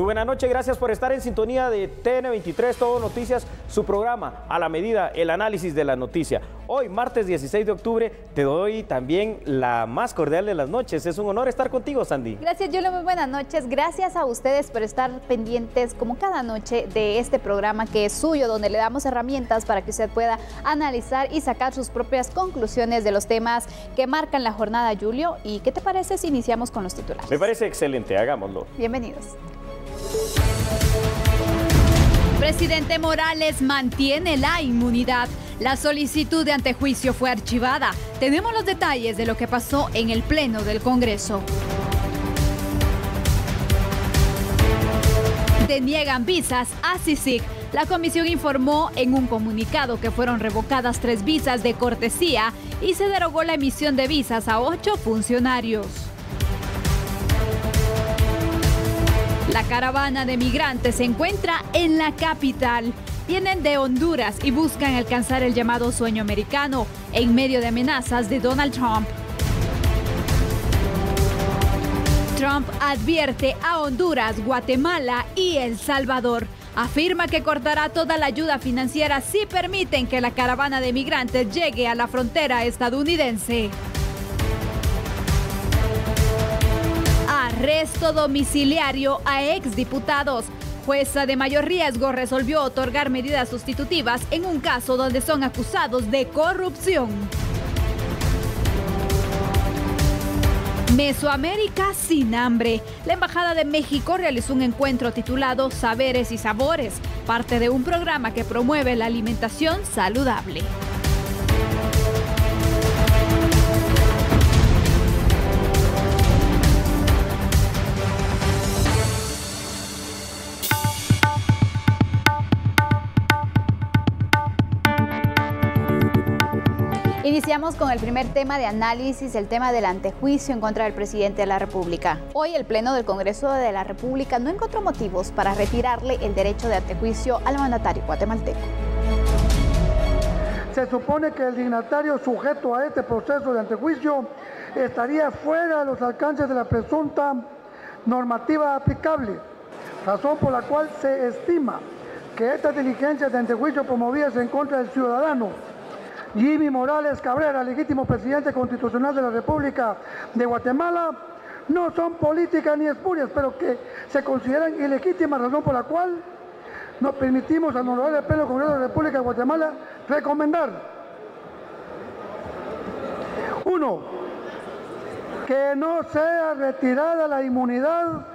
buena noche, gracias por estar en sintonía de TN23, Todo Noticias, su programa A la Medida, el análisis de la noticia. Hoy, martes 16 de octubre, te doy también la más cordial de las noches. Es un honor estar contigo, Sandy. Gracias, Julio, muy buenas noches. Gracias a ustedes por estar pendientes, como cada noche, de este programa que es suyo, donde le damos herramientas para que usted pueda analizar y sacar sus propias conclusiones de los temas que marcan la jornada, Julio. ¿Y qué te parece si iniciamos con los titulares? Me parece excelente, hagámoslo. Bienvenidos. Presidente Morales mantiene la inmunidad. La solicitud de antejuicio fue archivada. Tenemos los detalles de lo que pasó en el Pleno del Congreso. Deniegan visas a CICIG. La comisión informó en un comunicado que fueron revocadas 3 visas de cortesía y se derogó la emisión de visas a 8 funcionarios. La caravana de migrantes se encuentra en la capital. Vienen de Honduras y buscan alcanzar el llamado sueño americano en medio de amenazas de Donald Trump. Trump advierte a Honduras, Guatemala y El Salvador. Afirma que cortará toda la ayuda financiera si permiten que la caravana de migrantes llegue a la frontera estadounidense. Arresto domiciliario a exdiputados. Jueza de mayor riesgo resolvió otorgar medidas sustitutivas en un caso donde son acusados de corrupción. Mesoamérica sin hambre. La Embajada de México realizó un encuentro titulado Saberes y Sabores, parte de un programa que promueve la alimentación saludable. Iniciamos con el primer tema de análisis, el tema del antejuicio en contra del presidente de la República. Hoy el Pleno del Congreso de la República no encontró motivos para retirarle el derecho de antejuicio al mandatario guatemalteco. Se supone que el dignatario sujeto a este proceso de antejuicio estaría fuera de los alcances de la presunta normativa aplicable, razón por la cual se estima que estas diligencias de antejuicio promovidas en contra del ciudadano Jimmy Morales Cabrera, legítimo presidente constitucional de la República de Guatemala, no son políticas ni espurias, pero que se consideran ilegítimas, razón por la cual nos permitimos al honorable Pleno del Congreso de la República de Guatemala recomendar: 1. Que no sea retirada la inmunidad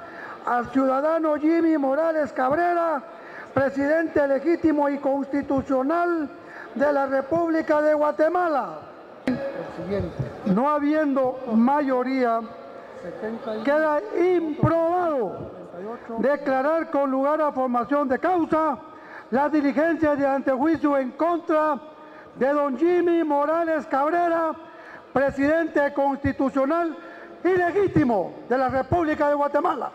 al ciudadano Jimmy Morales Cabrera, presidente legítimo y constitucional de la República de Guatemala. No habiendo mayoría, queda improbado declarar con lugar a formación de causa las diligencias de antejuicio en contra de don Jimmy Morales Cabrera, presidente constitucional y legítimo de la República de Guatemala.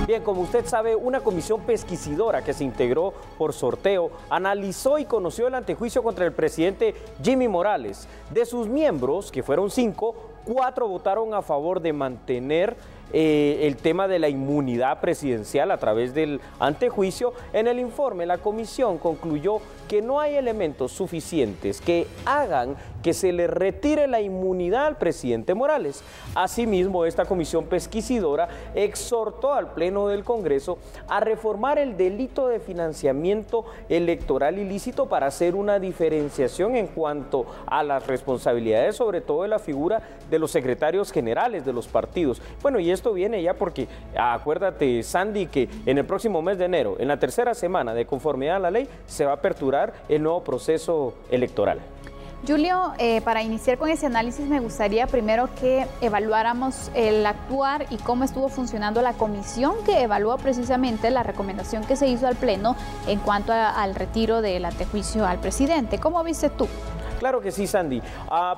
Bien, como usted sabe, una comisión pesquisidora que se integró por sorteo analizó y conoció el antejuicio contra el presidente Jimmy Morales. De sus miembros, que fueron 5, 4 votaron a favor de mantener el tema de la inmunidad presidencial a través del antejuicio. En el informe, la comisión concluyó que no hay elementos suficientes que hagan que se le retire la inmunidad al presidente Morales. Asimismo, esta comisión pesquisidora exhortó al Pleno del Congreso a reformar el delito de financiamiento electoral ilícito para hacer una diferenciación en cuanto a las responsabilidades, sobre todo de la figura de los secretarios generales de los partidos. Bueno, y esto viene ya porque, acuérdate, Sandy, que en el próximo mes de enero, en la tercera semana de conformidad a la ley, se va a aperturar el nuevo proceso electoral. Julio, para iniciar con ese análisis me gustaría primero que evaluáramos el actuar y cómo estuvo funcionando la comisión que evaluó precisamente la recomendación que se hizo al Pleno en cuanto al retiro del antejuicio al presidente. ¿Cómo viste tú? Claro que sí, Sandy.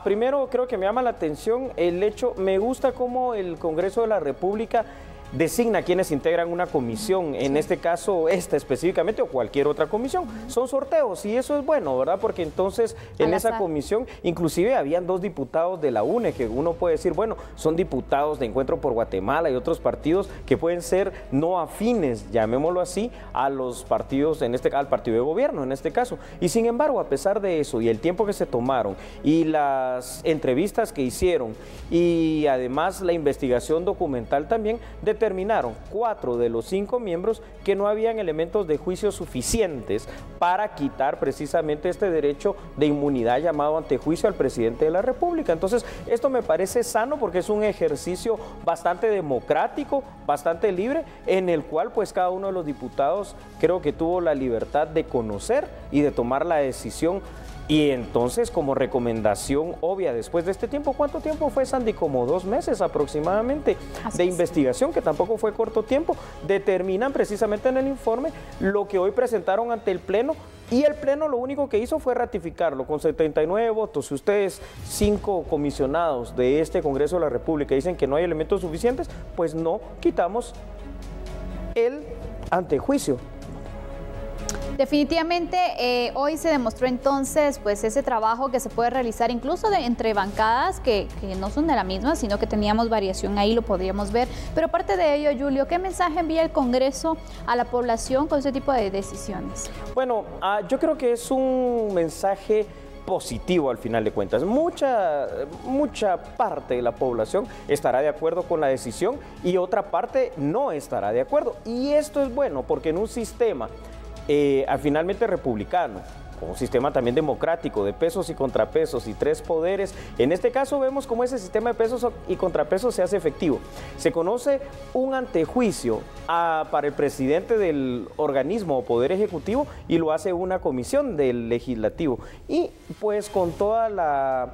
Primero creo que me llama la atención el hecho, me gusta cómo el Congreso de la República designa quienes integran una comisión, en este caso esta específicamente o cualquier otra comisión. Son sorteos y eso es bueno, ¿verdad? Porque entonces en esa comisión inclusive habían 2 diputados de la UNE, que uno puede decir, bueno, son diputados de Encuentro por Guatemala y otros partidos que pueden ser no afines, llamémoslo así, a los partidos, al partido de gobierno en este caso. Y sin embargo, a pesar de eso y el tiempo que se tomaron y las entrevistas que hicieron y además la investigación documental también, determinaron 4 de los 5 miembros que no habían elementos de juicio suficientes para quitar precisamente este derecho de inmunidad llamado antejuicio al presidente de la República. Entonces, esto me parece sano porque es un ejercicio bastante democrático, bastante libre, en el cual pues cada uno de los diputados creo que tuvo la libertad de conocer y de tomar la decisión. Y entonces, como recomendación obvia, después de este tiempo, ¿cuánto tiempo fue, Sandy? Como 2 meses aproximadamente de investigación, que tampoco fue corto tiempo, determinan precisamente en el informe lo que hoy presentaron ante el Pleno, y el Pleno lo único que hizo fue ratificarlo con 79 votos. Si ustedes, 5 comisionados de este Congreso de la República dicen que no hay elementos suficientes, pues no quitamos el antejuicio. Definitivamente hoy se demostró entonces pues ese trabajo que se puede realizar incluso entre bancadas que no son de la misma, sino que teníamos variación ahí, lo podríamos ver. Pero aparte de ello, Julio, ¿qué mensaje envía el Congreso a la población con ese tipo de decisiones? Bueno, yo creo que es un mensaje positivo al final de cuentas. Mucha parte de la población estará de acuerdo con la decisión y otra parte no estará de acuerdo. Y esto es bueno porque en un sistema finalmente republicano, un sistema también democrático de pesos y contrapesos y 3 poderes, en este caso vemos cómo ese sistema de pesos y contrapesos se hace efectivo. Se conoce un antejuicio para el presidente del organismo o poder ejecutivo y lo hace una comisión del legislativo. Y pues con toda la...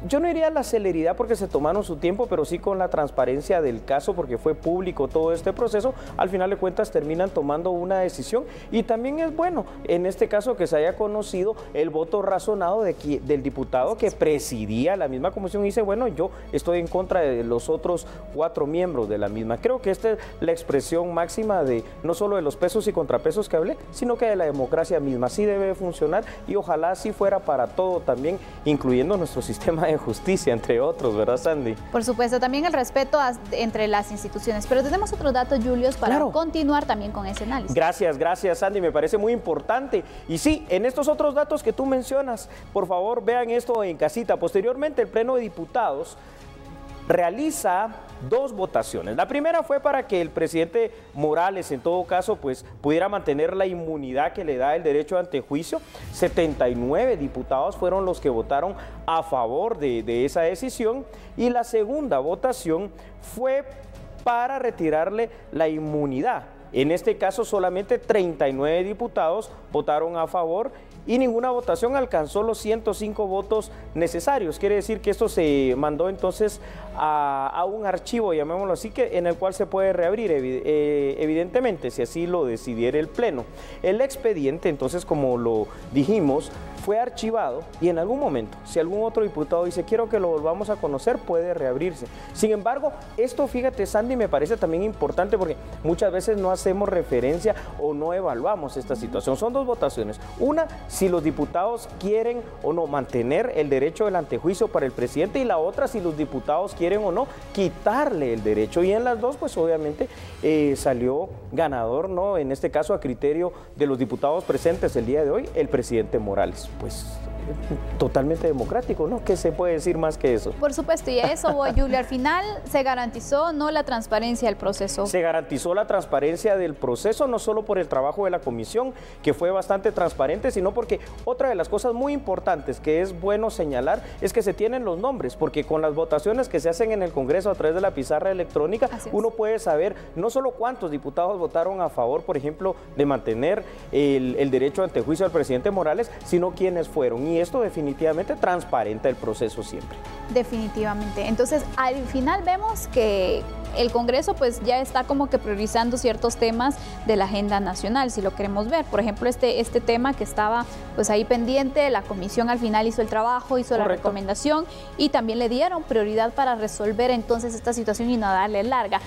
yo no diría la celeridad porque se tomaron su tiempo, pero sí con la transparencia del caso porque fue público todo este proceso, al final de cuentas terminan tomando una decisión y también es bueno en este caso que se haya conocido el voto razonado del diputado que presidía la misma comisión y dice, bueno, yo estoy en contra de los otros 4 miembros de la misma. Creo que esta es la expresión máxima de no solo de los pesos y contrapesos que hablé, sino que de la democracia misma. Así debe funcionar y ojalá así fuera para todo también, incluyendo nuestro sistema de justicia, entre otros, ¿verdad, Sandy? Por supuesto, también el respeto entre las instituciones, pero tenemos otros datos, Julius, para continuar también con ese análisis. Gracias, Sandy, me parece muy importante. Y sí, en estos otros datos que tú mencionas, por favor, vean esto en casita. Posteriormente, el Pleno de Diputados realiza 2 votaciones. La primera fue para que el presidente Morales, en todo caso, pues pudiera mantener la inmunidad que le da el derecho de antejuicio. 79 diputados fueron los que votaron a favor de esa decisión. Y la segunda votación fue para retirarle la inmunidad. En este caso, solamente 39 diputados votaron a favor y ninguna votación alcanzó los 105 votos necesarios. Quiere decir que esto se mandó entonces a un archivo, llamémoslo así, en el cual se puede reabrir, evidentemente, si así lo decidiera el Pleno. El expediente, entonces, como lo dijimos, fue archivado y en algún momento, si algún otro diputado dice quiero que lo volvamos a conocer, puede reabrirse. Sin embargo, esto, fíjate, Sandy, me parece también importante porque muchas veces no hacemos referencia o no evaluamos esta situación. Son 2 votaciones. Una, si los diputados quieren o no mantener el derecho del antejuicio para el presidente, y la otra, si los diputados quieren o no quitarle el derecho. Y en las 2, pues obviamente salió ganador, ¿no? En este caso, a criterio de los diputados presentes el día de hoy, el presidente Morales. Pues totalmente democrático, ¿no? ¿Qué se puede decir más que eso? Por supuesto, y a eso voy, Julio. Al final se garantizó no la transparencia del proceso. Se garantizó la transparencia del proceso, no solo por el trabajo de la comisión, que fue bastante transparente, sino porque otra de las cosas muy importantes que es bueno señalar es que se tienen los nombres, porque con las votaciones que se hacen en el Congreso a través de la pizarra electrónica, uno puede saber no solo cuántos diputados votaron a favor, por ejemplo, de mantener el derecho de antejuicio al presidente Morales, sino quiénes fueron. Y esto definitivamente transparenta el proceso siempre. Definitivamente. Entonces, al final vemos que el Congreso pues ya está como que priorizando ciertos temas de la agenda nacional, si lo queremos ver. Por ejemplo, este tema que estaba pues ahí pendiente, la comisión al final hizo el trabajo, hizo la recomendación y también le dieron prioridad para resolver entonces esta situación y no darle larga.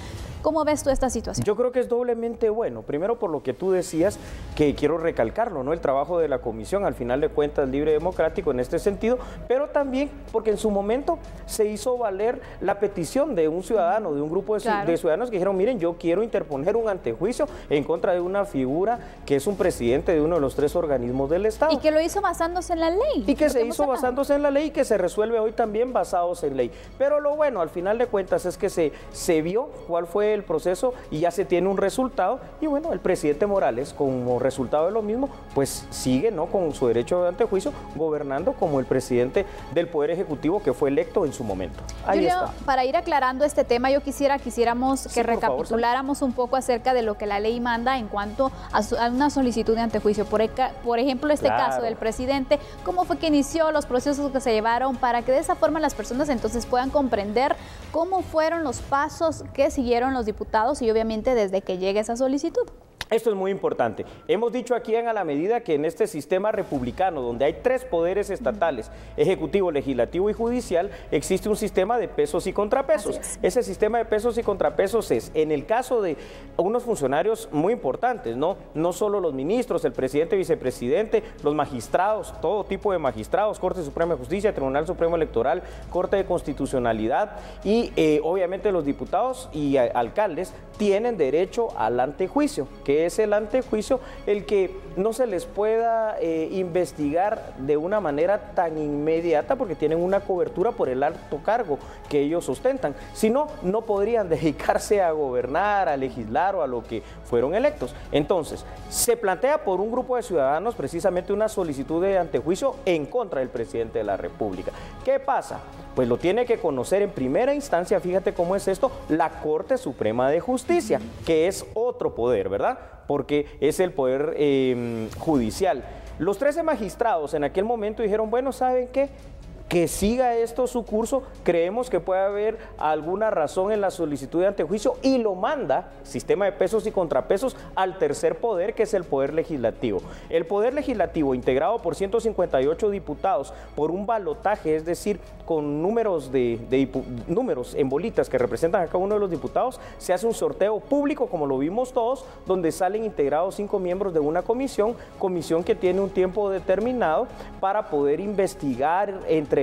¿Cómo ves tú esta situación? Yo creo que es doblemente bueno. Primero, por lo que tú decías, que quiero recalcarlo, ¿no? El trabajo de la comisión, al final de cuentas, libre y democrático en este sentido, pero también porque en su momento se hizo valer la petición de un ciudadano, de un grupo de ciudadanos que dijeron, miren, yo quiero interponer un antejuicio en contra de una figura que es un presidente de uno de los 3 organismos del Estado. Y que lo hizo basándose en la ley. Y que se hizo basándose en la ley y que se resuelve hoy también basados en ley. Pero lo bueno, al final de cuentas, es que se vio cuál fue el proceso y ya se tiene un resultado. Y bueno, el presidente Morales, como resultado de lo mismo, pues sigue, ¿no?, con su derecho de antejuicio, gobernando como el presidente del Poder Ejecutivo que fue electo en su momento. Ahí Julio, está. Para ir aclarando este tema, yo quisiéramos que recapituláramos un poco acerca de lo que la ley manda en cuanto a una solicitud de antejuicio. Por ejemplo, este caso del presidente, ¿cómo fue que inició los procesos que se llevaron para que de esa forma las personas entonces puedan comprender cómo fueron los pasos que siguieron los diputados y obviamente desde que llegue esa solicitud? Esto es muy importante. Hemos dicho aquí en A la Medida que en este sistema republicano, donde hay 3 poderes estatales, ejecutivo, legislativo y judicial, existe un sistema de pesos y contrapesos. Ese sistema de pesos y contrapesos es, en el caso de unos funcionarios muy importantes, ¿no? No solo los ministros, el presidente, vicepresidente, los magistrados, todo tipo de magistrados, Corte Suprema de Justicia, Tribunal Supremo Electoral, Corte de Constitucionalidad y obviamente los diputados y alcaldes tienen derecho al antejuicio, que es el antejuicio el que no se les pueda investigar de una manera tan inmediata porque tienen una cobertura por el alto cargo que ellos ostentan. Si no, no podrían dedicarse a gobernar, a legislar o a lo que fueron electos. Entonces, se plantea por un grupo de ciudadanos precisamente una solicitud de antejuicio en contra del presidente de la República. ¿Qué pasa? Pues lo tiene que conocer en primera instancia, fíjate cómo es esto, la Corte Suprema de Justicia, que es otro poder, ¿verdad? Porque es el poder judicial. Los 13 magistrados en aquel momento dijeron, bueno, ¿saben qué? Que siga esto su curso, creemos que puede haber alguna razón en la solicitud de antejuicio y lo manda, sistema de pesos y contrapesos, al tercer poder, que es el poder legislativo. El poder legislativo, integrado por 158 diputados, por un balotaje, es decir, con números números en bolitas que representan a cada uno de los diputados, se hace un sorteo público, como lo vimos todos, donde salen integrados 5 miembros de una comisión que tiene un tiempo determinado para poder investigar, entrevistar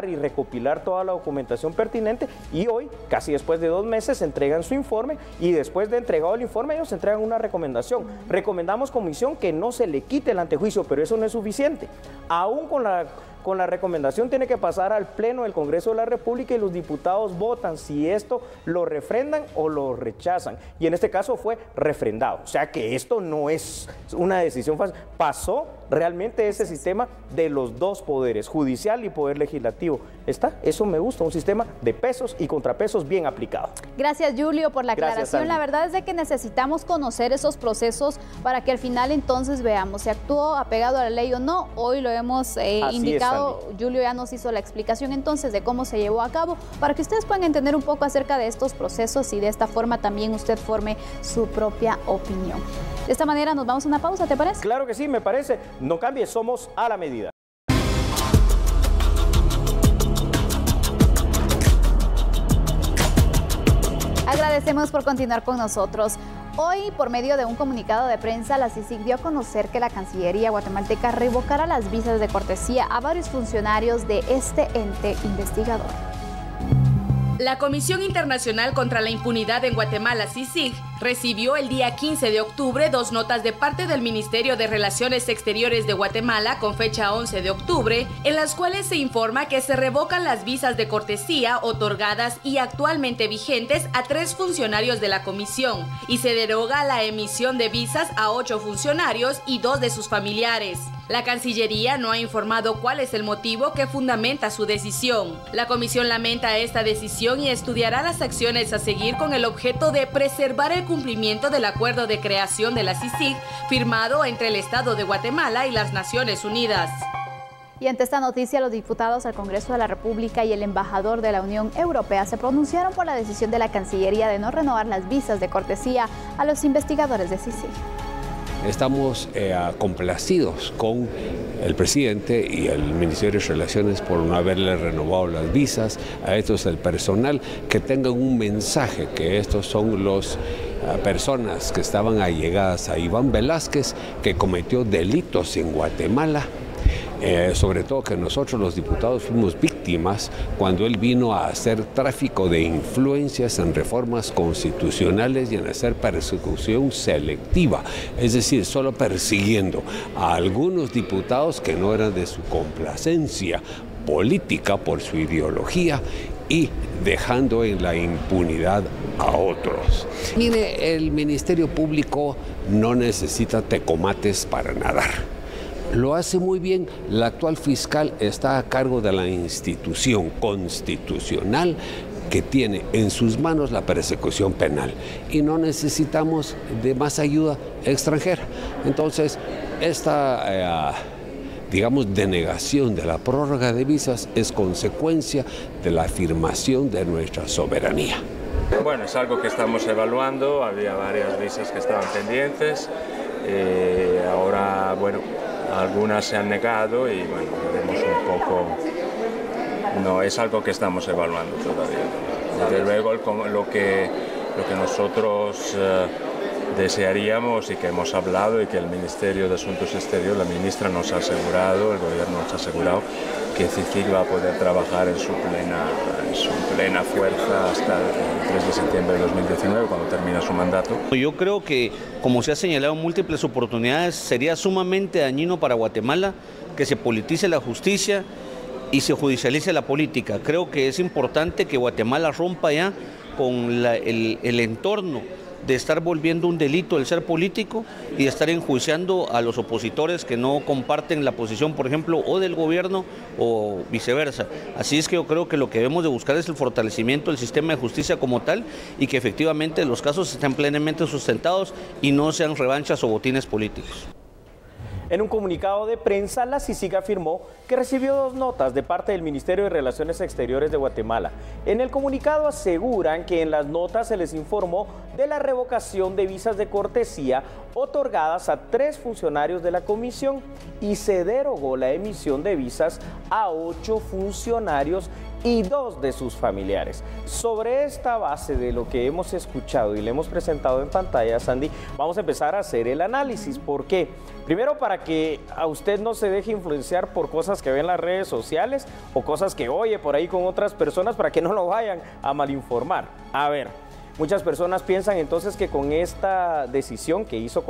y recopilar toda la documentación pertinente, y hoy, casi después de 2 meses, entregan su informe y después de entregado el informe ellos entregan una recomendación. Recomendamos, comisión, que no se le quite el antejuicio, pero eso no es suficiente. Aún con la recomendación tiene que pasar al Pleno del Congreso de la República y los diputados votan si esto lo refrendan o lo rechazan. Y en este caso fue refrendado. O sea que esto no es una decisión fácil. Pasó realmente ese sistema de los 2 poderes, judicial y poder legislativo. Eso me gusta, un sistema de pesos y contrapesos bien aplicado. Gracias, Julio, por la aclaración. La verdad es de que necesitamos conocer esos procesos para que al final entonces veamos si actuó apegado a la ley o no. Hoy lo hemos indicado. Julio ya nos hizo la explicación entonces de cómo se llevó a cabo para que ustedes puedan entender un poco acerca de estos procesos y de esta forma también usted forme su propia opinión. De esta manera nos vamos a una pausa, ¿te parece? Claro que sí, me parece. No cambie, somos A la Medida. Agradecemos por continuar con nosotros. Hoy, por medio de un comunicado de prensa, la CICIG dio a conocer que la Cancillería guatemalteca revocará las visas de cortesía a varios funcionarios de este ente investigador. La Comisión Internacional contra la Impunidad en Guatemala, CICIG, recibió el día 15 de octubre 2 notas de parte del Ministerio de Relaciones Exteriores de Guatemala con fecha 11 de octubre, en las cuales se informa que se revocan las visas de cortesía otorgadas y actualmente vigentes a 3 funcionarios de la Comisión y se deroga la emisión de visas a 8 funcionarios y 2 de sus familiares. La Cancillería no ha informado cuál es el motivo que fundamenta su decisión. La Comisión lamenta esta decisión y estudiará las acciones a seguir con el objeto de preservar el cumplimiento del acuerdo de creación de la CICIG firmado entre el Estado de Guatemala y las Naciones Unidas. Y ante esta noticia, los diputados al Congreso de la República y el embajador de la Unión Europea se pronunciaron por la decisión de la Cancillería de no renovar las visas de cortesía a los investigadores de CICIG. estamos complacidos con el presidente y el Ministerio de Relaciones por no haberle renovado las visas a estos del personal, que tengan un mensaje que estos son los personas que estaban allegadas a Iván Velázquez, que cometió delitos en Guatemala. Sobre todo que nosotros los diputados fuimos víctimas cuando él vino a hacer tráfico de influencias en reformas constitucionales y en hacer persecución selectiva, es decir, solo persiguiendo a algunos diputados que no eran de su complacencia política por su ideología y dejando en la impunidad a otros. Mire, el Ministerio Público no necesita tecomates para nadar. Lo hace muy bien. La actual fiscal está a cargo de la institución constitucional que tiene en sus manos la persecución penal y no necesitamos de más ayuda extranjera. Entonces, esta digamos, denegación de la prórroga de visas es consecuencia de la afirmación de nuestra soberanía. Bueno, es algo que estamos evaluando, había varias visas que estaban pendientes, ahora, bueno, algunas se han negado y bueno, veremos un poco, no, es algo que estamos evaluando todavía. Desde luego lo que nosotros desearíamos y que hemos hablado y que el Ministerio de Asuntos Exteriores, la ministra nos ha asegurado, el gobierno nos ha asegurado que CICIG va a poder trabajar en su plena fuerza hasta el 3 de septiembre de 2019, cuando termina su mandato. Yo creo que, como se ha señalado en múltiples oportunidades, sería sumamente dañino para Guatemala que se politice la justicia y se judicialice la política. Creo que es importante que Guatemala rompa ya con el entorno de estar volviendo un delito el ser político y de estar enjuiciando a los opositores que no comparten la posición, por ejemplo, o del gobierno o viceversa. Así es que yo creo que lo que debemos de buscar es el fortalecimiento del sistema de justicia como tal y que efectivamente los casos estén plenamente sustentados y no sean revanchas o botines políticos. En un comunicado de prensa, la CICIG afirmó que recibió 2 notas de parte del Ministerio de Relaciones Exteriores de Guatemala. En el comunicado aseguran que en las notas se les informó de la revocación de visas de cortesía otorgadas a 3 funcionarios de la comisión y se derogó la emisión de visas a 8 funcionarios y 2 de sus familiares. Sobre esta base de lo que hemos escuchado y le hemos presentado en pantalla, Sandy, vamos a empezar a hacer el análisis. ¿Por qué? Primero, para que a usted no se deje influenciar por cosas que ve en las redes sociales o cosas que oye por ahí con otras personas, para que no lo vayan a malinformar. A ver, muchas personas piensan entonces que con esta decisión que hizo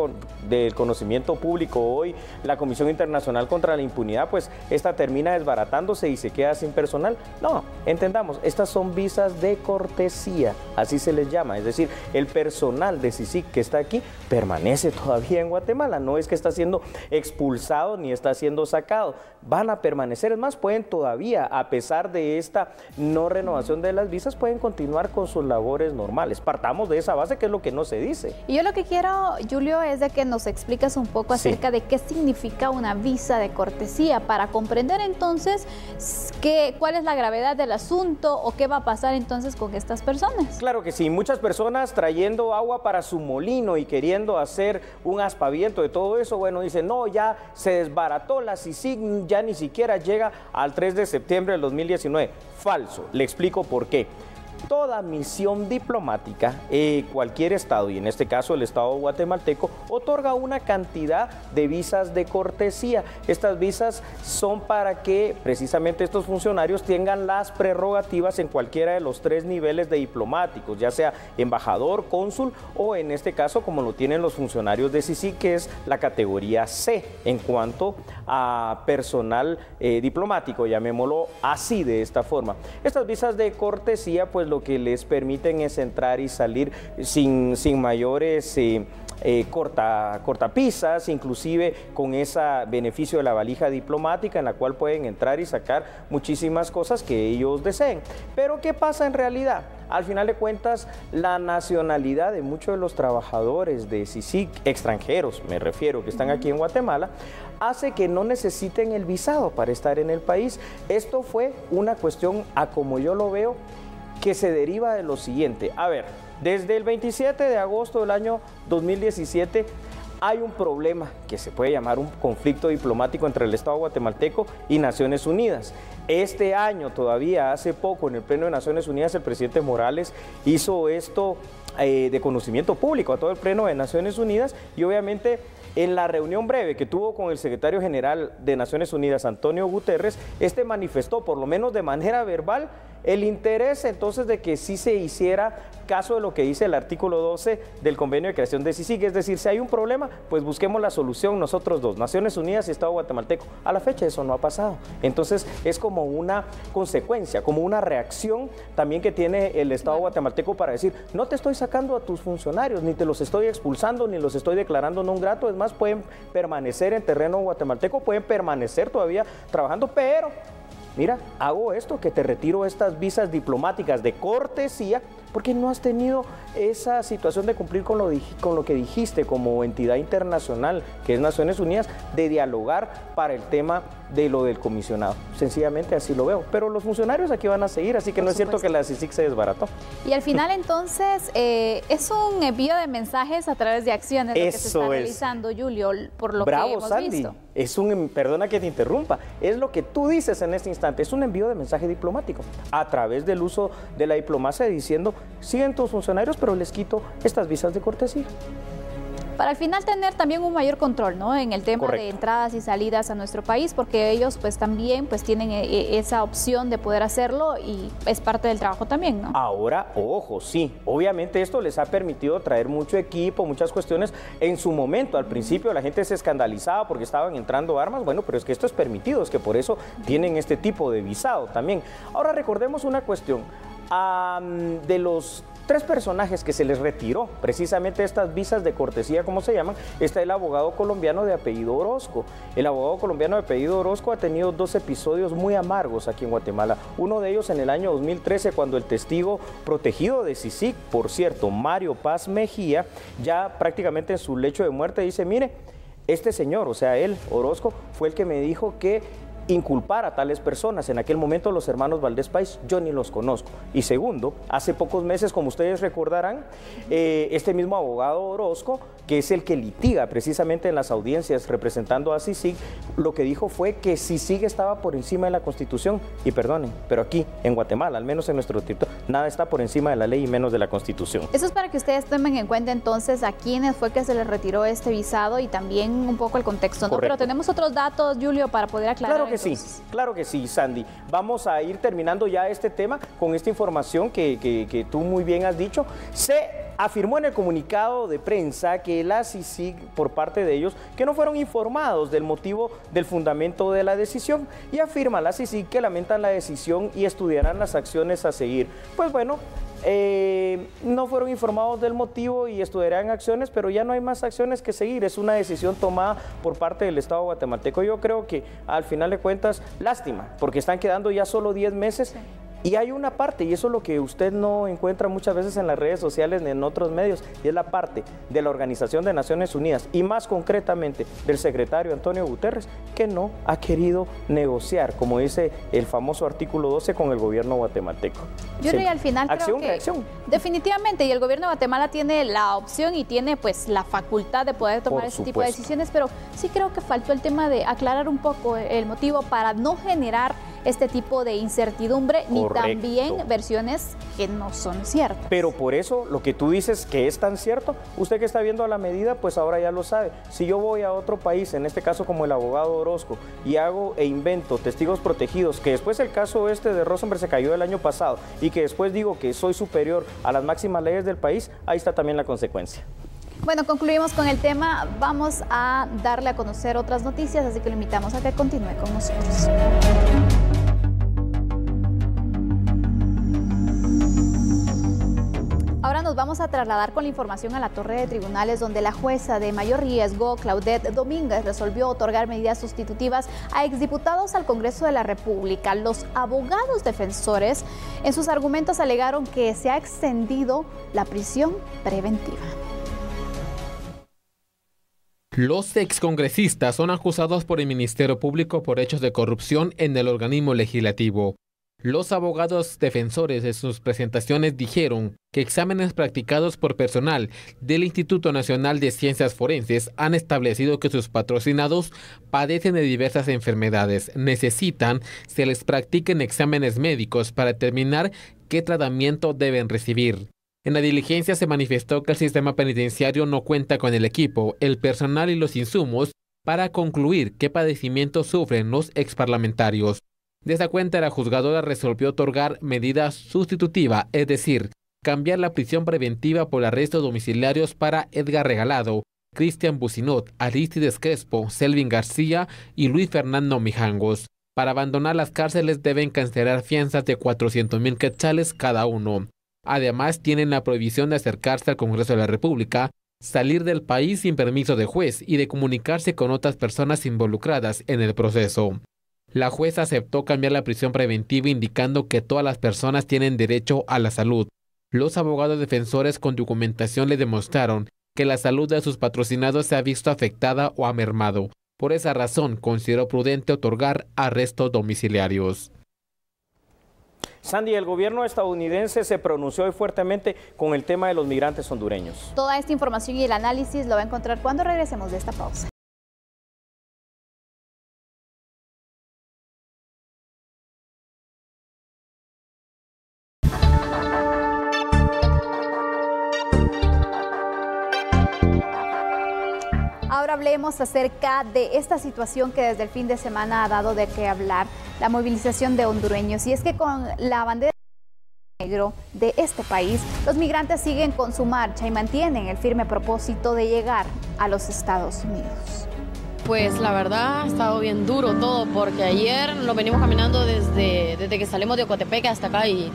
del conocimiento público hoy la Comisión Internacional contra la Impunidad, pues esta termina desbaratándose y se queda sin personal. No, entendamos, estas son visas de cortesía, así se les llama, es decir, el personal de CICIG que está aquí permanece todavía en Guatemala, no es que está siendo expulsado ni está siendo sacado, van a permanecer, es más, pueden todavía, a pesar de esta no renovación de las visas, pueden continuar con sus labores normales. Partamos de esa base, que es lo que no se dice. Y yo lo que quiero, Julio, es de que nos expliques un poco acerca de qué significa una visa de cortesía, para comprender entonces cuál es la gravedad del asunto o qué va a pasar entonces con estas personas. Claro que sí, muchas personas trayendo agua para su molino y queriendo hacer un aspaviento de todo eso, bueno, dicen, no, ya se desbarató la CICIG, ya ni siquiera llega al 3 de septiembre del 2019. Falso, le explico por qué. Toda misión diplomática, cualquier estado, y en este caso el estado guatemalteco, otorga una cantidad de visas de cortesía. Estas visas son para que precisamente estos funcionarios tengan las prerrogativas en cualquiera de los 3 niveles de diplomáticos, ya sea embajador, cónsul o en este caso como lo tienen los funcionarios de CICIG, que es la categoría C en cuanto a personal diplomático, llamémoslo así, de esta forma. Estas visas de cortesía pues lo que les permiten es entrar y salir sin mayores cortapisas, inclusive con ese beneficio de la valija diplomática en la cual pueden entrar y sacar muchísimas cosas que ellos deseen. Pero ¿qué pasa en realidad? Al final de cuentas, la nacionalidad de muchos de los trabajadores de CICIG, extranjeros me refiero, que están aquí en Guatemala, hace que no necesiten el visado para estar en el país. Esto fue una cuestión, a como yo lo veo, que se deriva de lo siguiente. A ver, desde el 27 de agosto del año 2017 hay un problema que se puede llamar un conflicto diplomático entre el Estado guatemalteco y Naciones Unidas. Este año todavía, hace poco, en el Pleno de Naciones Unidas, el presidente Morales hizo esto de conocimiento público a todo el Pleno de Naciones Unidas, y obviamente en la reunión breve que tuvo con el secretario general de Naciones Unidas, Antonio Guterres, este manifestó, por lo menos de manera verbal, el interés entonces de que sí se hiciera caso de lo que dice el artículo 12 del convenio de creación de CICIG, es decir, si hay un problema, pues busquemos la solución nosotros dos, Naciones Unidas y Estado guatemalteco. A la fecha eso no ha pasado, entonces es como una consecuencia, como una reacción también que tiene el Estado guatemalteco para decir, no te estoy sacando a tus funcionarios, ni te los estoy expulsando, ni los estoy declarando non grato, es más, pueden permanecer en terreno guatemalteco, pueden permanecer todavía trabajando, pero mira, hago esto, que te retiro estas visas diplomáticas de cortesía, porque no has tenido esa situación de cumplir con lo que dijiste como entidad internacional, que es Naciones Unidas, de dialogar para el tema de lo del comisionado. Sencillamente así lo veo. Pero los funcionarios aquí van a seguir, así que no es cierto que la CICIG se desbarató. Y al final, entonces, es un envío de mensajes a través de acciones lo que se está realizando, Julio, por lo que hemos visto. Es perdona que te interrumpa, es lo que tú dices en este instante, es un envío de mensaje diplomático a través del uso de la diplomacia, diciendo, siguen tus funcionarios, pero les quito estas visas de cortesía. Para al final tener también un mayor control, ¿no?, en el tema de entradas y salidas a nuestro país, porque ellos pues también pues tienen esa opción de poder hacerlo y es parte del trabajo también, ¿no? Ahora, ojo, sí, obviamente esto les ha permitido traer mucho equipo, muchas cuestiones. En su momento, al principio, la gente se escandalizaba porque estaban entrando armas, bueno, pero es que esto es permitido, es que por eso tienen este tipo de visado también. Ahora recordemos una cuestión, de los 3 personajes que se les retiró precisamente estas visas de cortesía, como se llaman, está el abogado colombiano de apellido Orozco. El abogado colombiano de apellido Orozco ha tenido 2 episodios muy amargos aquí en Guatemala. Uno de ellos en el año 2013, cuando el testigo protegido de CICIG, por cierto, Mario Paz Mejía, ya prácticamente en su lecho de muerte dice, mire, este señor, o sea, él, Orozco, fue el que me dijo que inculpar a tales personas. En aquel momento los hermanos Valdés Pais, yo ni los conozco. Y segundo, hace pocos meses, como ustedes recordarán, este mismo abogado Orozco, que es el que litiga precisamente en las audiencias representando a CICIG, lo que dijo fue que CICIG estaba por encima de la Constitución. Y perdonen, pero aquí en Guatemala, al menos en nuestro territorio, nada está por encima de la ley y menos de la Constitución. Eso es para que ustedes tomen en cuenta entonces a quiénes fue que se les retiró este visado y también un poco el contexto, ¿no? Pero tenemos otros datos, Julio, para poder aclarar. Claro que sí, Sandy. Vamos a ir terminando ya este tema con esta información que tú muy bien has dicho. Se afirmó en el comunicado de prensa que la CICIG, por parte de ellos, que no fueron informados del motivo del fundamento de la decisión, y afirma la CICIG que lamentan la decisión y estudiarán las acciones a seguir. Pues bueno, no fueron informados del motivo y estudiarán acciones, pero ya no hay más acciones que seguir. Es una decisión tomada por parte del Estado guatemalteco. Yo creo que al final de cuentas, lástima, porque están quedando ya solo 10 meses. Y hay una parte, y eso es lo que usted no encuentra muchas veces en las redes sociales ni en otros medios, y es la parte de la Organización de Naciones Unidas, y más concretamente del secretario Antonio Guterres, que no ha querido negociar, como dice el famoso artículo 12, con el gobierno guatemalteco. Yo creo que al final acción, creo que reacción. Definitivamente, y el gobierno de Guatemala tiene la opción y tiene pues la facultad de poder tomar este tipo de decisiones, pero sí creo que faltó el tema de aclarar un poco el motivo para no generar este tipo de incertidumbre, ni también versiones que no son ciertas. Pero por eso, lo que tú dices que es tan cierto, usted que está viendo a la medida, pues ahora ya lo sabe. Si yo voy a otro país, en este caso como el abogado Orozco, y hago e invento testigos protegidos, que después el caso este de Rosenberg se cayó el año pasado, y que después digo que soy superior a las máximas leyes del país, ahí está también la consecuencia. Bueno, concluimos con el tema. Vamos a darle a conocer otras noticias, así que lo invitamos a que continúe con nosotros. Ahora nos vamos a trasladar con la información a la Torre de Tribunales, donde la jueza de mayor riesgo, Claudette Domínguez, resolvió otorgar medidas sustitutivas a exdiputados al Congreso de la República. Los abogados defensores en sus argumentos alegaron que se ha extendido la prisión preventiva. Los excongresistas son acusados por el Ministerio Público por hechos de corrupción en el organismo legislativo. Los abogados defensores en sus presentaciones dijeron que exámenes practicados por personal del Instituto Nacional de Ciencias Forenses han establecido que sus patrocinados padecen de diversas enfermedades. Necesitan se les practiquen exámenes médicos para determinar qué tratamiento deben recibir. En la diligencia se manifestó que el sistema penitenciario no cuenta con el equipo, el personal y los insumos para concluir qué padecimientos sufren los exparlamentarios. De esta cuenta, la juzgadora resolvió otorgar medida sustitutiva, es decir, cambiar la prisión preventiva por arrestos domiciliarios para Edgar Regalado, Cristian Bucinot, Aristides Crespo, Selvin García y Luis Fernando Mijangos. Para abandonar las cárceles deben cancelar fianzas de 400,000 quetzales cada uno. Además, tienen la prohibición de acercarse al Congreso de la República, salir del país sin permiso de juez y de comunicarse con otras personas involucradas en el proceso. La jueza aceptó cambiar la prisión preventiva indicando que todas las personas tienen derecho a la salud. Los abogados defensores con documentación le demostraron que la salud de sus patrocinados se ha visto afectada o ha mermado. Por esa razón, consideró prudente otorgar arrestos domiciliarios. Sandy, el gobierno estadounidense se pronunció hoy fuertemente con el tema de los migrantes hondureños. Toda esta información y el análisis lo va a encontrar cuando regresemos de esta pausa. Ahora hablemos acerca de esta situación que desde el fin de semana ha dado de qué hablar, la movilización de hondureños. Y es que con la bandera negro de este país, los migrantes siguen con su marcha y mantienen el firme propósito de llegar a los Estados Unidos. Pues la verdad ha estado bien duro todo, porque ayer lo venimos caminando desde que salimos de Ocotepeque hasta acá y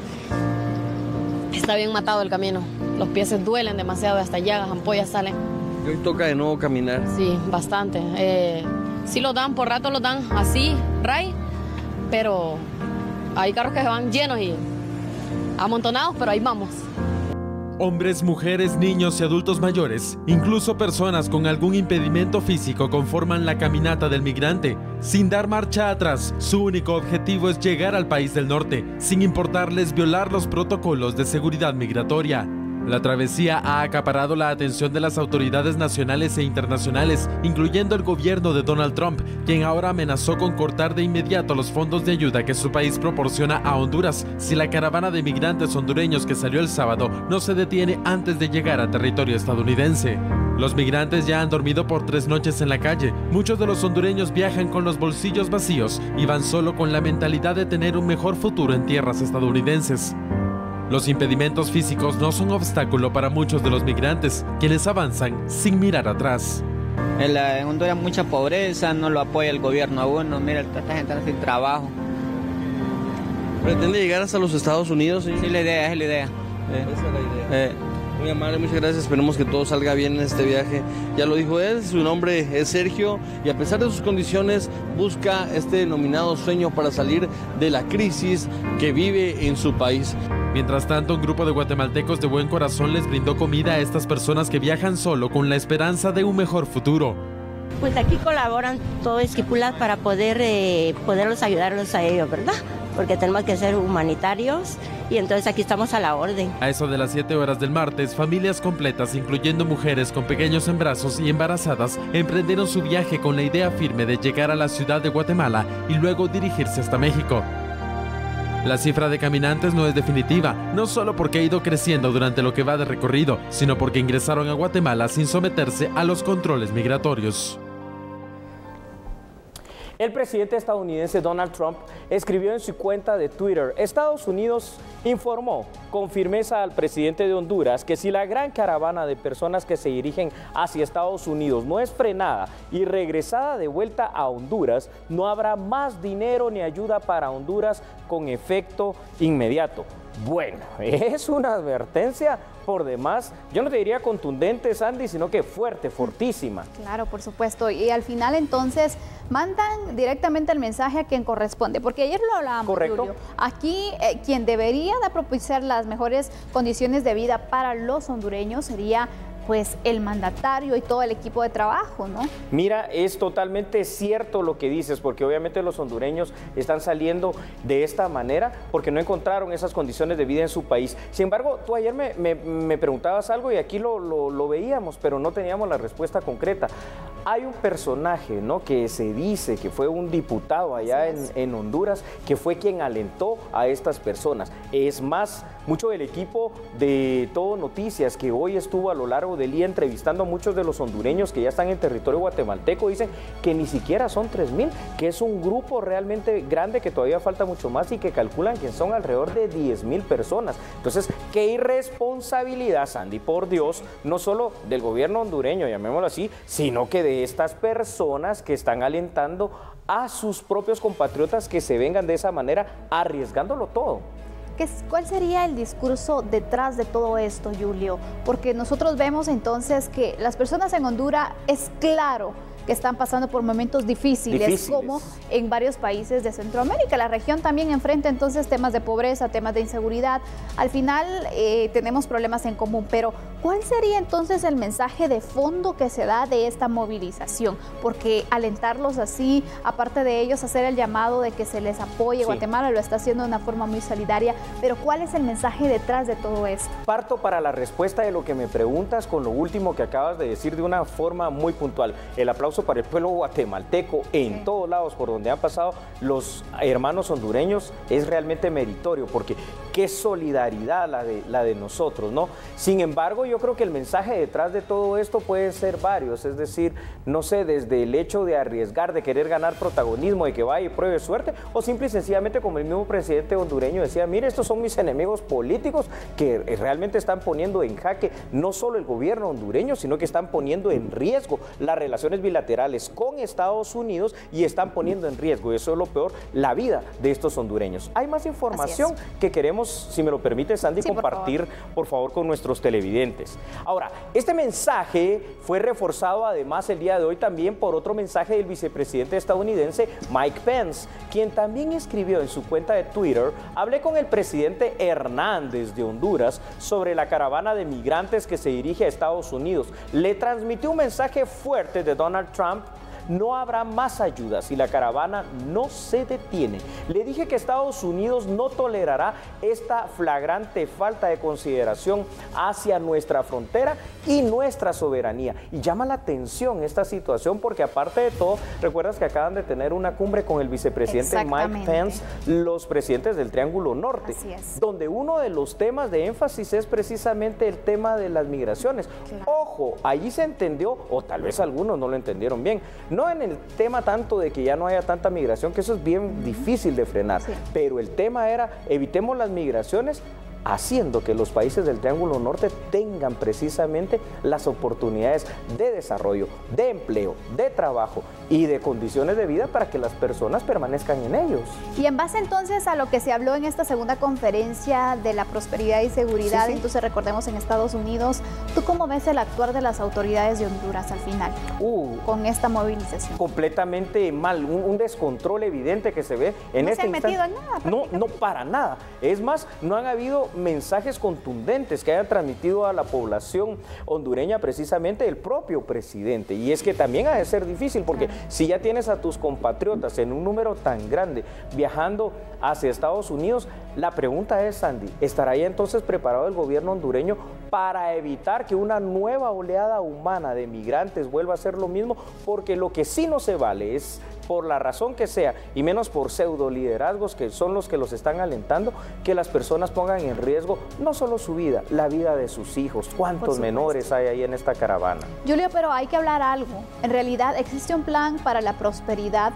está bien matado el camino. Los pies duelen demasiado, hasta llagas, ampollas salen. Hoy toca de nuevo caminar. Sí, bastante. Sí lo dan, por rato lo dan así, pero hay carros que se van llenos y amontonados, pero ahí vamos. Hombres, mujeres, niños y adultos mayores, incluso personas con algún impedimento físico conforman la caminata del migrante. Sin dar marcha atrás, su único objetivo es llegar al país del norte, sin importarles violar los protocolos de seguridad migratoria. La travesía ha acaparado la atención de las autoridades nacionales e internacionales, incluyendo el gobierno de Donald Trump, quien ahora amenazó con cortar de inmediato los fondos de ayuda que su país proporciona a Honduras si la caravana de migrantes hondureños que salió el sábado no se detiene antes de llegar a territorio estadounidense. Los migrantes ya han dormido por 3 noches en la calle. Muchos de los hondureños viajan con los bolsillos vacíos y van solo con la mentalidad de tener un mejor futuro en tierras estadounidenses. Los impedimentos físicos no son obstáculo para muchos de los migrantes, quienes avanzan sin mirar atrás. En Honduras mucha pobreza, no lo apoya el gobierno a uno, mira, esta gente está sin trabajo. ¿Pretende llegar hasta los Estados Unidos? Sí, es la idea. Esa es la idea. Muy amable, muchas gracias, esperemos que todo salga bien en este viaje. Ya lo dijo él, su nombre es Sergio y a pesar de sus condiciones busca este denominado sueño para salir de la crisis que vive en su país. Mientras tanto, un grupo de guatemaltecos de buen corazón les brindó comida a estas personas que viajan solo con la esperanza de un mejor futuro. Pues aquí colaboran todo Esquipulas para poderlos ayudarlos a ellos, ¿verdad? Porque tenemos que ser humanitarios y entonces aquí estamos a la orden. A eso de las 7 horas del martes, familias completas, incluyendo mujeres con pequeños en brazos y embarazadas, emprendieron su viaje con la idea firme de llegar a la ciudad de Guatemala y luego dirigirse hasta México. La cifra de caminantes no es definitiva, no solo porque ha ido creciendo durante lo que va de recorrido, sino porque ingresaron a Guatemala sin someterse a los controles migratorios. El presidente estadounidense Donald Trump escribió en su cuenta de Twitter: Estados Unidos informó con firmeza al presidente de Honduras que si la gran caravana de personas que se dirigen hacia Estados Unidos no es frenada y regresada de vuelta a Honduras, no habrá más dinero ni ayuda para Honduras con efecto inmediato. Bueno, es una advertencia por demás, yo no te diría contundente, Sandy, sino que fuerte, fortísima. Claro, por supuesto, y al final entonces mandan directamente el mensaje a quien corresponde, porque ayer lo hablábamos, correcto. Julio. Aquí quien debería de propiciar las mejores condiciones de vida para los hondureños sería pues el mandatario y todo el equipo de trabajo, ¿no? Mira, es totalmente cierto lo que dices, porque obviamente los hondureños están saliendo de esta manera porque no encontraron esas condiciones de vida en su país. Sin embargo, tú ayer me preguntabas algo y aquí lo veíamos, pero no teníamos la respuesta concreta. Hay un personaje, ¿no?, que se dice que fue un diputado allá en Honduras, que fue quien alentó a estas personas. Es más, mucho del equipo de Todo Noticias, que hoy estuvo a lo largo del día entrevistando a muchos de los hondureños que ya están en territorio guatemalteco, dicen que ni siquiera son 3,000, que es un grupo realmente grande, que todavía falta mucho más y que calculan que son alrededor de 10,000 personas. Entonces, qué irresponsabilidad, Sandy, por Dios, no solo del gobierno hondureño, llamémoslo así, sino que de estas personas que están alentando a sus propios compatriotas que se vengan de esa manera, arriesgándolo todo. ¿Cuál sería el discurso detrás de todo esto, Julio? Porque nosotros vemos entonces que las personas en Honduras, es claro que están pasando por momentos difíciles, como en varios países de Centroamérica. La región también enfrenta entonces temas de pobreza, temas de inseguridad. Al final tenemos problemas en común, pero ¿cuál sería entonces el mensaje de fondo que se da de esta movilización? Porque alentarlos así, aparte de ellos hacer el llamado de que se les apoye, Guatemala lo está haciendo de una forma muy solidaria, pero ¿cuál es el mensaje detrás de todo esto? Parto para la respuesta de lo que me preguntas con lo último que acabas de decir de una forma muy puntual. El aplauso para el pueblo guatemalteco en todos lados por donde han pasado los hermanos hondureños es realmente meritorio, porque qué solidaridad la de nosotros, ¿no? Sin embargo, yo creo que el mensaje detrás de todo esto puede ser varios, es decir, no sé, desde el hecho de arriesgar, de querer ganar protagonismo, de que vaya y pruebe suerte, o simple y sencillamente como el mismo presidente hondureño decía, mire, estos son mis enemigos políticos que realmente están poniendo en jaque no solo el gobierno hondureño, sino que están poniendo en riesgo las relaciones bilaterales con Estados Unidos y están poniendo en riesgo, y eso es lo peor, la vida de estos hondureños. Hay más información que queremos, si me lo permite, Sandy, compartir, por favor, con nuestros televidentes. Ahora, este mensaje fue reforzado además el día de hoy también por otro mensaje del vicepresidente estadounidense Mike Pence, quien también escribió en su cuenta de Twitter: hablé con el presidente Hernández de Honduras sobre la caravana de migrantes que se dirige a Estados Unidos. Le transmitió un mensaje fuerte de Donald Trump: no habrá más ayuda si la caravana no se detiene. Le dije que Estados Unidos no tolerará esta flagrante falta de consideración hacia nuestra frontera y nuestra soberanía. Y llama la atención esta situación porque, aparte de todo, recuerdas que acaban de tener una cumbre con el vicepresidente Mike Pence, los presidentes del Triángulo Norte, donde uno de los temas de énfasis es precisamente el tema de las migraciones. Ojo, allí se entendió, o tal vez algunos no lo entendieron bien, no en el tema tanto de que ya no haya tanta migración, que eso es bien difícil de frenar, pero el tema era: evitemos las migraciones haciendo que los países del Triángulo Norte tengan precisamente las oportunidades de desarrollo, de empleo, de trabajo y de condiciones de vida para que las personas permanezcan en ellos. Y en base entonces a lo que se habló en esta segunda conferencia de la prosperidad y seguridad, entonces recordemos en Estados Unidos, ¿tú cómo ves el actuar de las autoridades de Honduras al final con esta movilización? Completamente mal, un descontrol evidente que se ve en este instante. No se han metido en nada. No, para nada. Es más, no han habido mensajes contundentes que hayan transmitido a la población hondureña precisamente el propio presidente. Y es que también ha de ser difícil, porque si ya tienes a tus compatriotas en un número tan grande viajando hacia Estados Unidos, la pregunta es, Sandy, ¿estará ya entonces preparado el gobierno hondureño para evitar que una nueva oleada humana de migrantes vuelva a hacer lo mismo? Porque lo que sí no se vale es, por la razón que sea, y menos por pseudo liderazgos que son los que los están alentando, que las personas pongan en riesgo no solo su vida, la vida de sus hijos. ¿Cuántos menores hay ahí en esta caravana? Julio, pero hay que hablar algo. En realidad existe un plan para la prosperidad.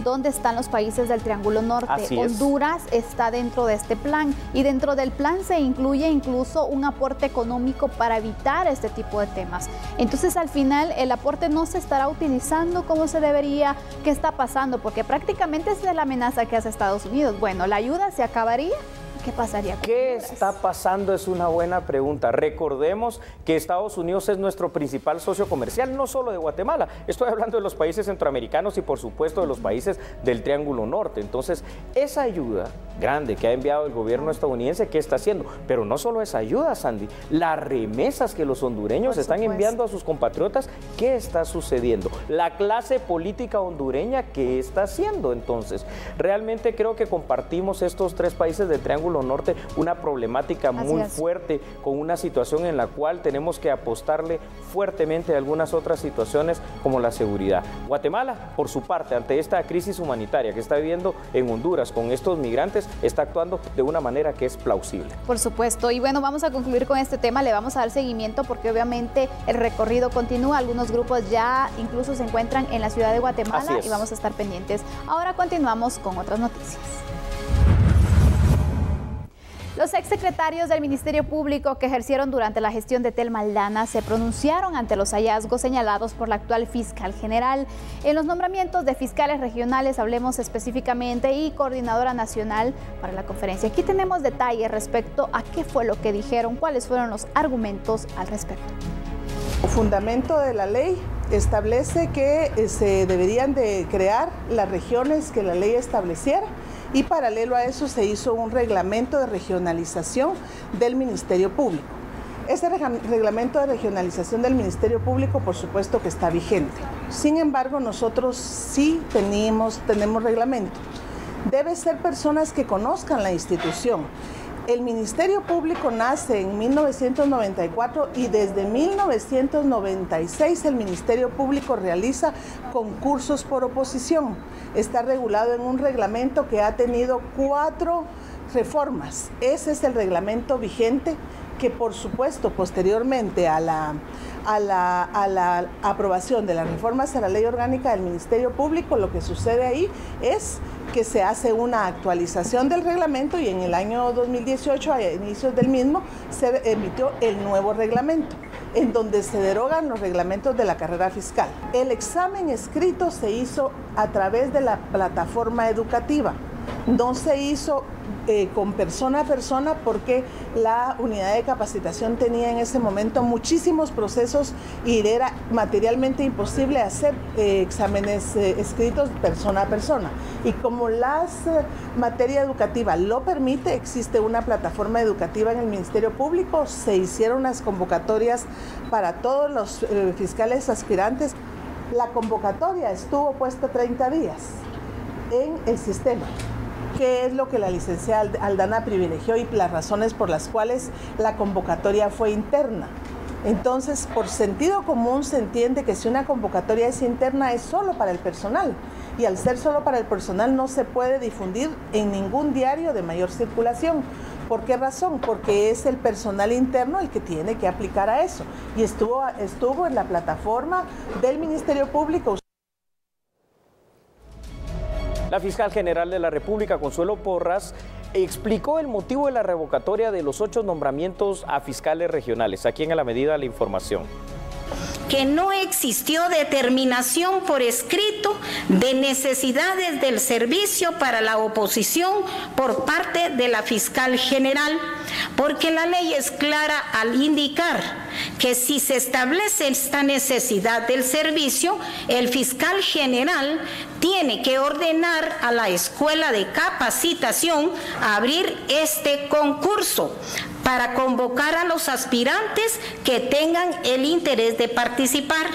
¿Dónde están los países del Triángulo Norte? Honduras está dentro de este plan, y dentro del plan se incluye incluso un aporte económico para evitar este tipo de temas. Entonces, al final, el aporte no se estará utilizando como se debería. ¿Qué está pasando? Porque prácticamente esa es la amenaza que hace Estados Unidos. Bueno, ¿la ayuda se acabaría? ¿Qué pasaría con ¿Qué Honduras? está pasando? Es una buena pregunta. Recordemos que Estados Unidos es nuestro principal socio comercial, no solo de Guatemala. Estoy hablando de los países centroamericanos y, por supuesto, de los países del Triángulo Norte. Entonces, esa ayuda grande que ha enviado el gobierno estadounidense, ¿qué está haciendo? Pero no solo esa ayuda, Sandy, las remesas que los hondureños están enviando a sus compatriotas, ¿qué está sucediendo? La clase política hondureña, ¿qué está haciendo? Entonces, realmente creo que compartimos estos tres países del Triángulo Norte una problemática muy fuerte, con una situación en la cual tenemos que apostarle fuertemente a algunas otras situaciones como la seguridad. Guatemala, por su parte, ante esta crisis humanitaria que está viviendo en Honduras con estos migrantes, está actuando de una manera que es plausible. Por supuesto, y bueno, vamos a concluir con este tema, le vamos a dar seguimiento porque obviamente el recorrido continúa, algunos grupos ya incluso se encuentran en la ciudad de Guatemala y vamos a estar pendientes. Ahora continuamos con otras noticias. Los exsecretarios del Ministerio Público que ejercieron durante la gestión de Telma Aldana se pronunciaron ante los hallazgos señalados por la actual fiscal general. En los nombramientos de fiscales regionales, hablemos específicamente, y coordinadora nacional para la conferencia. Aquí tenemos detalles respecto a qué fue lo que dijeron, cuáles fueron los argumentos al respecto. El fundamento de la ley establece que se deberían de crear las regiones que la ley estableciera, y paralelo a eso se hizo un reglamento de regionalización del Ministerio Público. Este reglamento de regionalización del Ministerio Público, por supuesto que está vigente. Sin embargo, nosotros sí tenemos reglamento. Debe ser personas que conozcan la institución. El Ministerio Público nace en 1994 y desde 1996 el Ministerio Público realiza concursos por oposición. Está regulado en un reglamento que ha tenido 4 reformas. Ese es el reglamento vigente que, por supuesto, posteriormente a la aprobación de las reformas a la ley orgánica del Ministerio Público, lo que sucede ahí es que se hace una actualización del reglamento y en el año 2018, a inicios del mismo, se emitió el nuevo reglamento, en donde se derogan los reglamentos de la carrera fiscal. El examen escrito se hizo a través de la plataforma educativa, no se hizo con persona a persona porque la unidad de capacitación tenía en ese momento muchísimos procesos y era materialmente imposible hacer exámenes escritos persona a persona. Y como la materia educativa lo permite, existe una plataforma educativa en el Ministerio Público, se hicieron las convocatorias para todos los fiscales aspirantes. La convocatoria estuvo puesta 30 días en el sistema. ¿Qué es lo que la licenciada Aldana privilegió y las razones por las cuales la convocatoria fue interna? Entonces, por sentido común se entiende que si una convocatoria es interna es solo para el personal, y al ser solo para el personal no se puede difundir en ningún diario de mayor circulación. ¿Por qué razón? Porque es el personal interno el que tiene que aplicar a eso, y estuvo en la plataforma del Ministerio Público. La fiscal general de la República, Consuelo Porras, explicó el motivo de la revocatoria de los 8 nombramientos a fiscales regionales. Aquí en A la Medida la información. Que no existió determinación por escrito de necesidades del servicio para la oposición por parte de la fiscal general, porque la ley es clara al indicar que si se establece esta necesidad del servicio, el fiscal general tiene que ordenar a la escuela de capacitación a abrir este concurso para convocar a los aspirantes que tengan el interés de participar.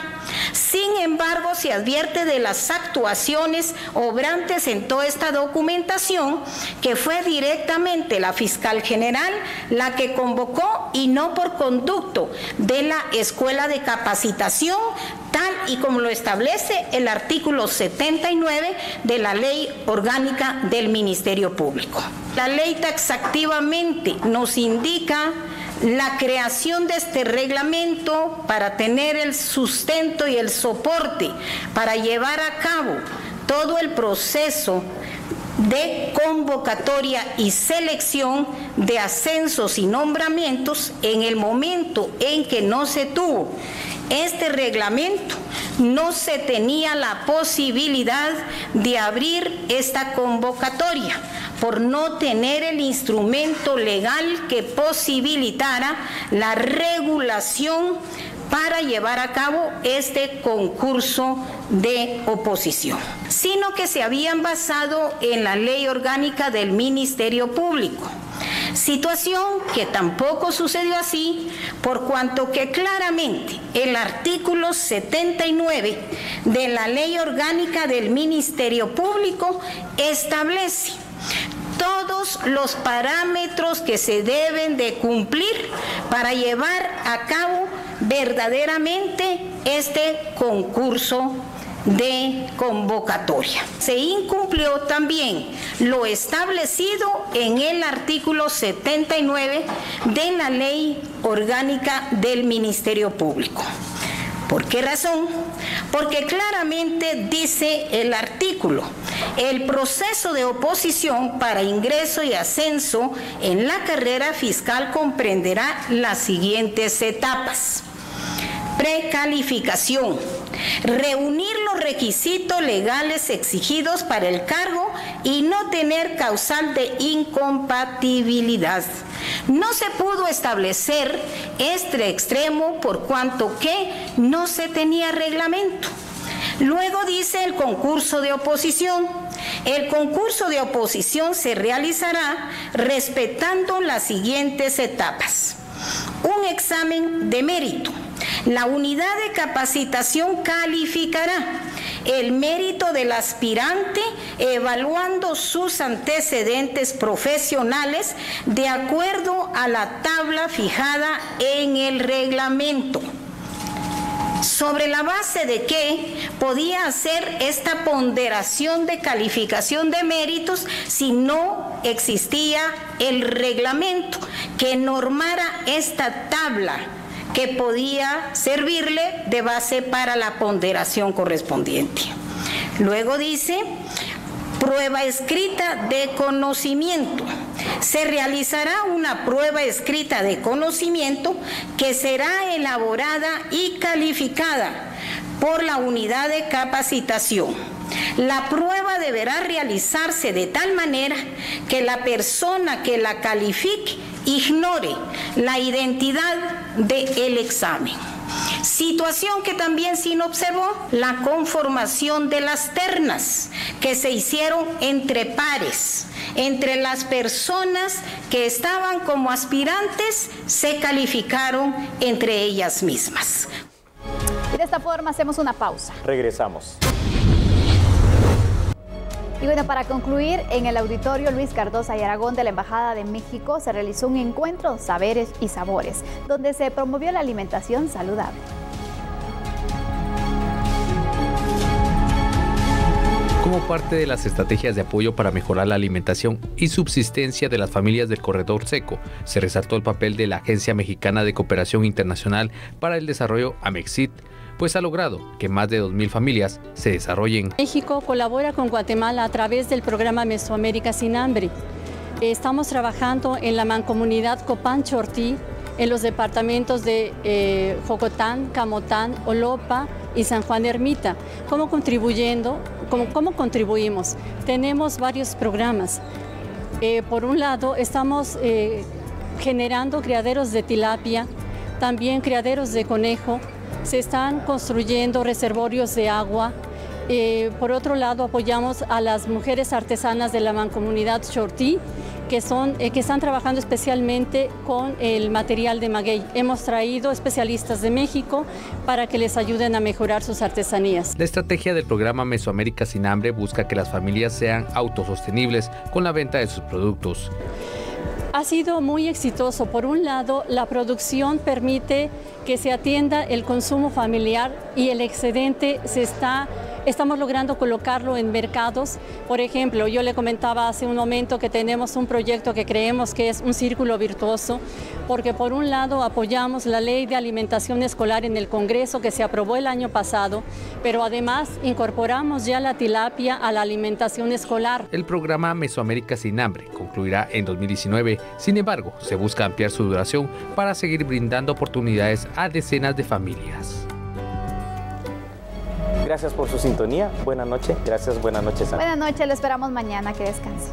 Sin embargo, se advierte de las actuaciones obrantes en toda esta documentación, que fue directamente la fiscal general la que convocó y no por conducto de la escuela de capacitación, tal y como lo establece el artículo 79 de la Ley Orgánica del Ministerio Público. La ley taxativamente nos indica la creación de este reglamento para tener el sustento y el soporte para llevar a cabo todo el proceso de convocatoria y selección de ascensos y nombramientos. En el momento en que no se tuvo este reglamento, no se tenía la posibilidad de abrir esta convocatoria por no tener el instrumento legal que posibilitara la regulación para llevar a cabo este concurso de oposición, sino que se habían basado en la Ley Orgánica del Ministerio Público. Situación que tampoco sucedió así, por cuanto que claramente el artículo 79 de la Ley Orgánica del Ministerio Público establece todos los parámetros que se deben de cumplir para llevar a cabo verdaderamente este concurso de convocatoria. Se incumplió también lo establecido en el artículo 79 de la Ley Orgánica del Ministerio Público. ¿Por qué razón? Porque claramente dice el artículo: el proceso de oposición para ingreso y ascenso en la carrera fiscal comprenderá las siguientes etapas. Precalificación: reunir los requisitos legales exigidos para el cargo y no tener causal de incompatibilidad. No se pudo establecer este extremo por cuanto que no se tenía reglamento. Luego dice el concurso de oposición. El concurso de oposición se realizará respetando las siguientes etapas. Un examen de mérito. La unidad de capacitación calificará el mérito del aspirante evaluando sus antecedentes profesionales de acuerdo a la tabla fijada en el reglamento. Sobre la base de que podía hacer esta ponderación de calificación de méritos si no existía el reglamento que normara esta tabla que podía servirle de base para la ponderación correspondiente. Luego dice, prueba escrita de conocimiento. Se realizará una prueba escrita de conocimiento que será elaborada y calificada por la unidad de capacitación. La prueba deberá realizarse de tal manera que la persona que la califique ignore la identidad del examen. Situación que también se observó la conformación de las ternas que se hicieron entre pares. Entre las personas que estaban como aspirantes se calificaron entre ellas mismas. Y de esta forma hacemos una pausa. Regresamos. Y bueno, para concluir, en el auditorio Luis Cardosa y Aragón de la Embajada de México se realizó un encuentro Saberes y Sabores, donde se promovió la alimentación saludable. Como parte de las estrategias de apoyo para mejorar la alimentación y subsistencia de las familias del Corredor Seco, se resaltó el papel de la Agencia Mexicana de Cooperación Internacional para el Desarrollo, AMEXIT, pues ha logrado que más de 2,000 familias se desarrollen. México colabora con Guatemala a través del programa Mesoamérica Sin Hambre. Estamos trabajando en la mancomunidad Copán-Chortí, en los departamentos de Jocotán, Camotán, Olopa y San Juan de Ermita. ¿Cómo contribuimos? Tenemos varios programas. Por un lado, estamos generando criaderos de tilapia, también criaderos de conejo. Se están construyendo reservorios de agua. Por otro lado, apoyamos a las mujeres artesanas de la mancomunidad Chortí, que están trabajando especialmente con el material de maguey. Hemos traído especialistas de México para que les ayuden a mejorar sus artesanías. La estrategia del programa Mesoamérica Sin Hambre busca que las familias sean autosostenibles con la venta de sus productos. Ha sido muy exitoso. Por un lado, la producción permite que se atienda el consumo familiar y el excedente estamos logrando colocarlo en mercados. Por ejemplo, yo le comentaba hace un momento que tenemos un proyecto que creemos que es un círculo virtuoso, porque por un lado apoyamos la Ley de Alimentación Escolar en el Congreso que se aprobó el año pasado, pero además incorporamos ya la tilapia a la alimentación escolar. El programa Mesoamérica Sin Hambre concluirá en 2019, sin embargo, se busca ampliar su duración para seguir brindando oportunidades a decenas de familias. Gracias por su sintonía. Buenas noches. Gracias. Buenas noches. Buenas noches. Lo esperamos mañana. Que descanse.